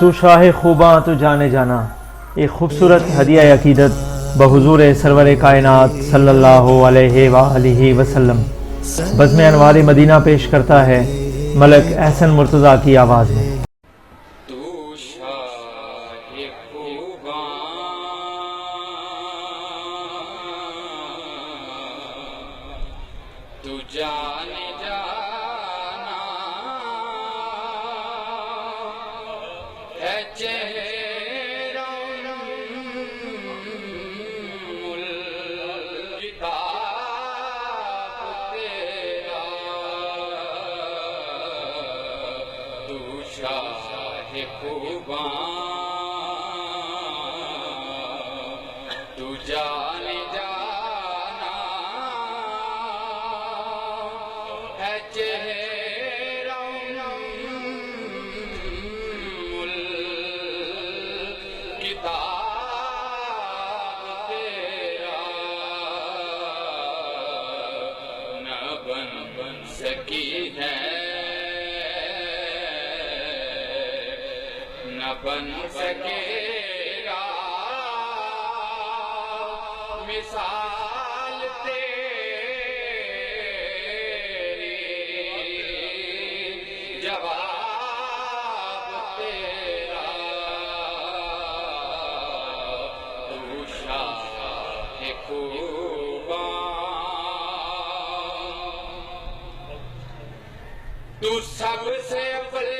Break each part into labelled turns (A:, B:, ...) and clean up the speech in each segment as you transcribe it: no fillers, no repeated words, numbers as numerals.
A: तू शाह खूबा तो जाने जाना। एक खूबसूरत हदिया अकीदत बहुज़ूर सरवर कायनात सल्लल्लाहु अलैहि वसल्लम बज़्म अनवार मदीना पेश करता है मलक एहसन मुर्तज़ा की आवाज़ में।
B: तू शाह खूबा तू जाने जाना है चेहरा किताब तेरा। तू शाह खूबा तू जाने जाना है चेहरा किताब तेरा। न बन सकी है न बन सकेगा मिसाल तेरी। जवाब तेरा। तू शाह खूबा तू सबसे अव्वल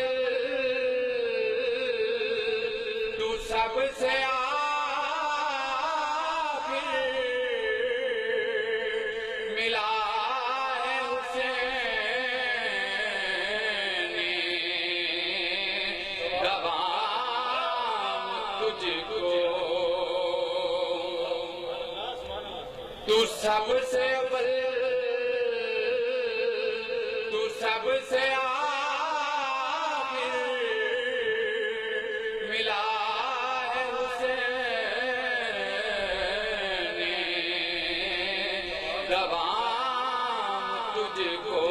B: तू सबसे आखिर मिला है हुसैन दवाम तुझको। तू सबसे अव्वल तू सबसे आखिर मिला है हुसैन दवाम तुझको।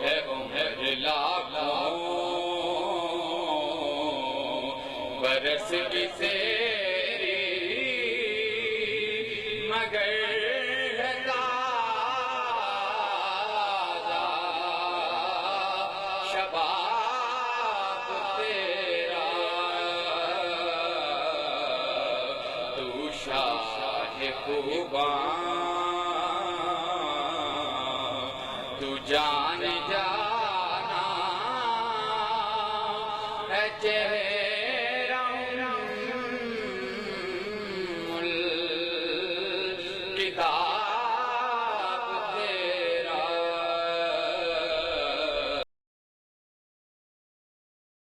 B: है उम्र लाखों बरस की तेरी मगर है ताज़ा शबाब तेरा। तू शाह खूबा तू जाने जाना है चेहरा